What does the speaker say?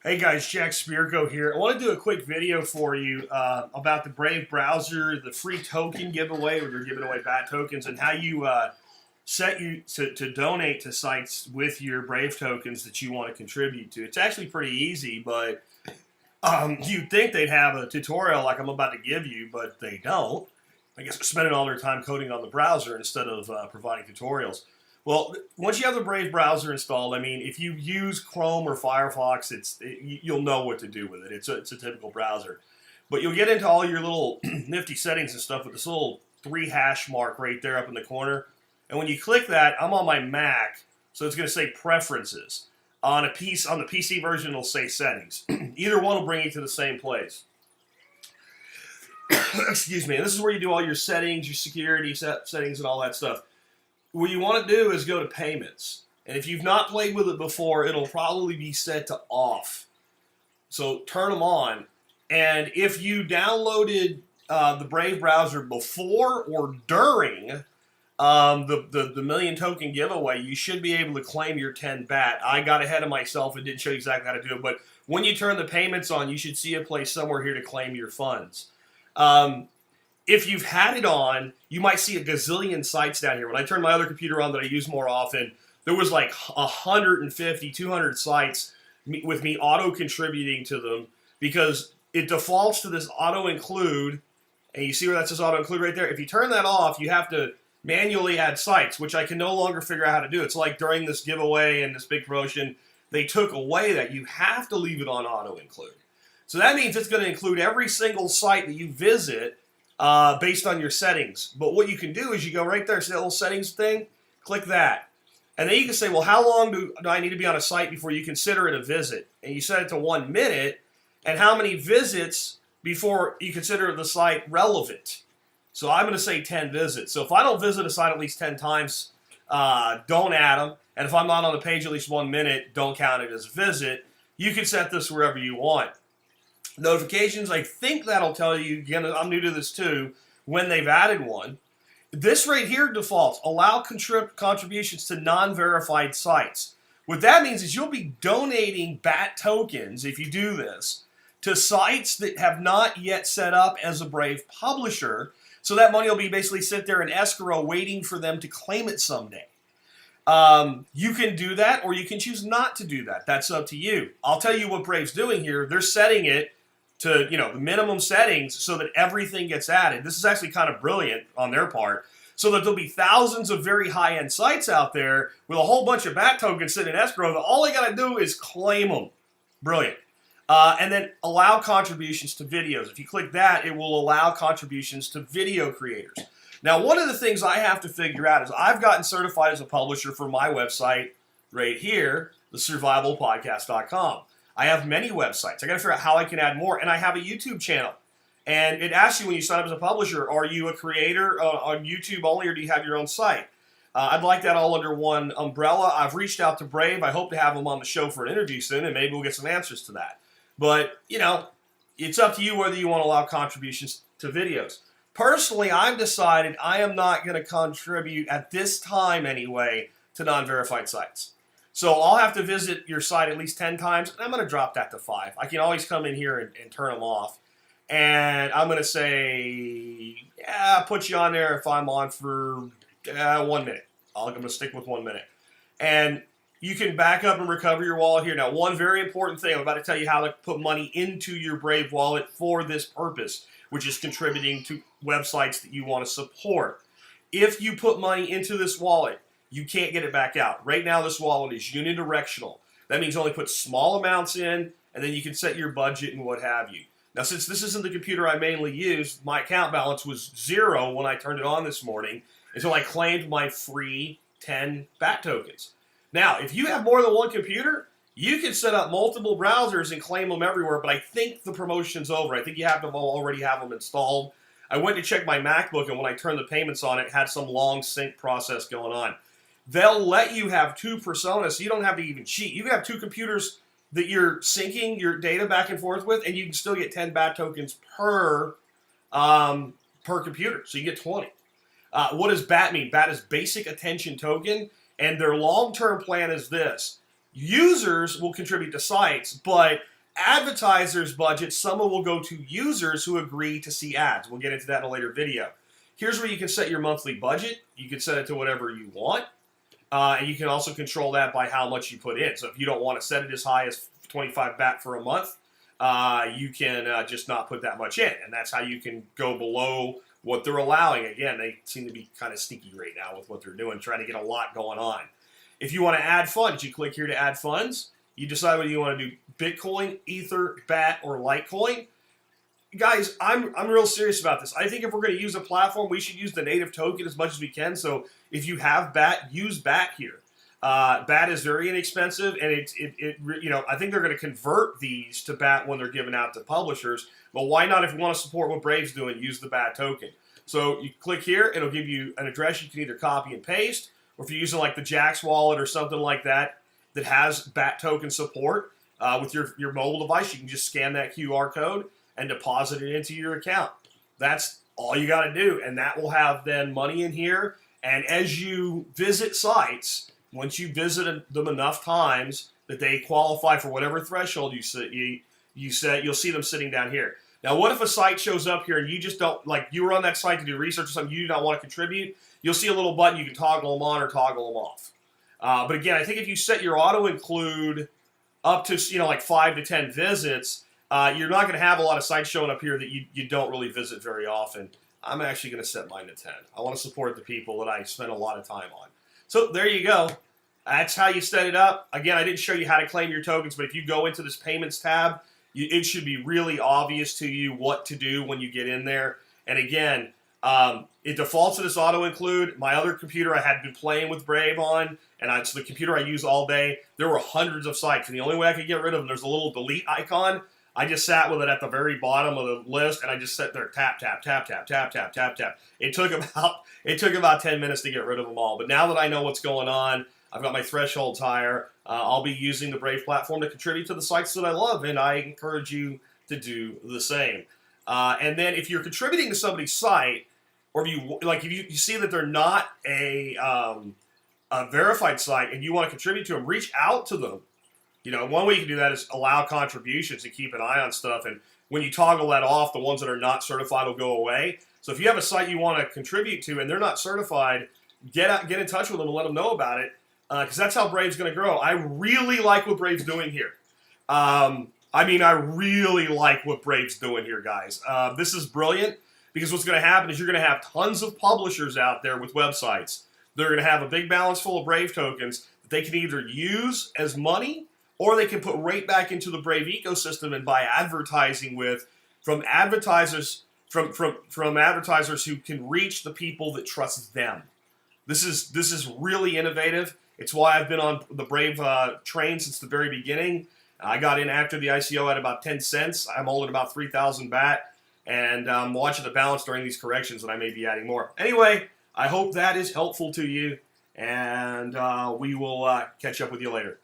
Hey guys, Jack Spirko here. I want to do a quick video for you about the Brave browser, the free token giveaway where they're giving away bat tokens, and how you set you to donate to sites with your Brave tokens that you want to contribute to. It's actually pretty easy, but you'd think they'd have a tutorial like I'm about to give you, but they don't. I guess they're spending all their time coding on the browser instead of providing tutorials. Well, once you have the Brave browser installed, I mean, if you use Chrome or Firefox, you'll know what to do with it. It's a typical browser. But you'll get into all your little nifty settings and stuff with this little 3 hash mark right there up in the corner. And when you click that, I'm on my Mac, so it's going to say Preferences. On the PC version, it'll say Settings. Either one will bring you to the same place. Excuse me. And this is where you do all your settings, your security settings, and all that stuff. What you want to do is go to Payments. And if you've not played with it before, it'll probably be set to off. So turn them on. And if you downloaded the Brave browser before or during the million token giveaway, you should be able to claim your 10 bat. I got ahead of myself and didn't show you exactly how to do it. But when you turn the payments on, you should see a place somewhere here to claim your funds. If you've had it on, you might see a gazillion sites down here. When I turned my other computer on that I use more often, there was like 150, 200 sites with me auto-contributing to them because it defaults to this auto-include, and you see where that says auto-include right there? If you turn that off, you have to manually add sites, which I can no longer figure out how to do. It's like during this giveaway and this big promotion, they took away that. You have to leave it on auto-include. So that means it's going to include every single site that you visit based on your settings. But what you can do is you go right there, see that little settings thing? Click that. And then you can say, well, how long do I need to be on a site before you consider it a visit? And you set it to 1 minute. And how many visits before you consider the site relevant? So I'm going to say 10 visits. So if I don't visit a site at least 10 times, don't add them. And if I'm not on the page at least 1 minute, don't count it as a visit. You can set this wherever you want. Notifications, I think that'll tell you, again, I'm new to this too, when they've added one. This right here defaults, allow contributions to non-verified sites. What that means is you'll be donating BAT tokens, if you do this, to sites that have not yet set up as a Brave publisher, so that money will be basically sit there in escrow waiting for them to claim it someday. You can do that, or you can choose not to do that. That's up to you. I'll tell you what Brave's doing here. They're setting it to, the minimum settings so that everything gets added. This is actually kind of brilliant on their part, so that there'll be thousands of very high-end sites out there with a whole bunch of BAT tokens sitting in escrow that all they got to do is claim them. Brilliant. And then allow contributions to videos. If you click that, it will allow contributions to video creators. Now, one of the things I have to figure out is I've gotten certified as a publisher for my website right here, thesurvivalpodcast.com. I have many websites. I got to figure out how I can add more. And I have a YouTube channel. And it asks you when you sign up as a publisher, are you a creator on YouTube only, or do you have your own site? I'd like that all under one umbrella. I've reached out to Brave. I hope to have them on the show for an interview soon, and maybe we'll get some answers to that. But, it's up to you whether you want to allow contributions to videos. Personally, I've decided I am not going to contribute, at this time anyway, to non-verified sites. So I'll have to visit your site at least 10 times, and I'm going to drop that to 5. I can always come in here and turn them off. And I'm going to say, I'll put you on there if I'm on for 1 minute. I'm going to stick with 1 minute. And you can back up and recover your wallet here. Now, one very important thing, I'm about to tell you how to put money into your Brave wallet for this purpose, which is contributing to websites that you want to support. If you put money into this wallet, you can't get it back out. Right now, this wallet is unidirectional. That means only put small amounts in, and then you can set your budget and what have you. Now, since this isn't the computer I mainly use, my account balance was 0 when I turned it on this morning until I claimed my free 10 BAT tokens. Now, if you have more than one computer, you can set up multiple browsers and claim them everywhere, but I think the promotion's over. I think you have to already have them installed. I went to check my MacBook, and when I turned the payments on, it had some long sync process going on. They'll let you have 2 personas, so you don't have to even cheat. You can have 2 computers that you're syncing your data back and forth with, and you can still get 10 BAT tokens per computer, so you get 20. What does BAT mean? BAT is Basic Attention Token, and their long-term plan is this. Users will contribute to sites, but advertisers' budget, some will go to users who agree to see ads. We'll get into that in a later video. Here's where you can set your monthly budget. You can set it to whatever you want. And you can also control that by how much you put in. So if you don't want to set it as high as 25 BAT for a month, you can just not put that much in. And that's how you can go below what they're allowing. Again, they seem to be kind of sneaky right now with what they're doing, trying to get a lot going on. If you want to add funds, you click here to add funds. You decide whether you want to do Bitcoin, Ether, BAT, or Litecoin. Guys, I'm real serious about this. I think if we're going to use a platform, we should use the native token as much as we can. So if you have BAT, use BAT here. BAT is very inexpensive, and I think they're going to convert these to BAT when they're given out to publishers. But why not, if you want to support what Brave's doing, use the BAT token? So you click here, it'll give you an address you can either copy and paste, or if you're using like the Jaxx wallet or something like that that has BAT token support with your mobile device, you can just scan that QR code and deposit it into your account. That's all you got to do, and that will have then money in here. And as you visit sites, once you visit them enough times that they qualify for whatever threshold you set, you'll see them sitting down here. Now, what if a site shows up here and you just don't, like you were on that site to do research or something, you do not want to contribute? You'll see a little button, you can toggle them on or toggle them off. But again, I think if you set your auto-include up to like 5 to 10 visits, you're not going to have a lot of sites showing up here that you don't really visit very often. I'm actually going to set mine to 10. I want to support the people that I spend a lot of time on. So there you go. That's how you set it up. Again, I didn't show you how to claim your tokens, but if you go into this payments tab, it should be really obvious to you what to do when you get in there. And again, it defaults to this auto-include. My other computer I had been playing with Brave on, and it's the computer I use all day. There were hundreds of sites, and the only way I could get rid of them, there's a little delete icon. I just sat with it at the very bottom of the list, and I just sat there, tap, tap, tap, tap, tap, tap, tap, tap. It took about 10 minutes to get rid of them all. But now that I know what's going on, I've got my thresholds higher. I'll be using the Brave platform to contribute to the sites that I love, and I encourage you to do the same. And then if you're contributing to somebody's site, or if you see that they're not a verified site and you want to contribute to them, reach out to them. One way you can do that is allow contributions and keep an eye on stuff. And when you toggle that off, the ones that are not certified will go away. So if you have a site you want to contribute to and they're not certified, get in touch with them and let them know about it, because that's how Brave's going to grow. I really like what Brave's doing here. I really like what Brave's doing here, guys. This is brilliant, because what's going to happen is you're going to have tons of publishers out there with websites. They're going to have a big balance full of Brave tokens that they can either use as money, or they can put right back into the Brave ecosystem and buy advertising from advertisers who can reach the people that trust them. This is really innovative. It's why I've been on the Brave train since the very beginning. I got in after the ICO at about 10 cents. I'm holding about 3,000 BAT, and I'm watching the balance during these corrections, and I may be adding more. Anyway, I hope that is helpful to you, and we will catch up with you later.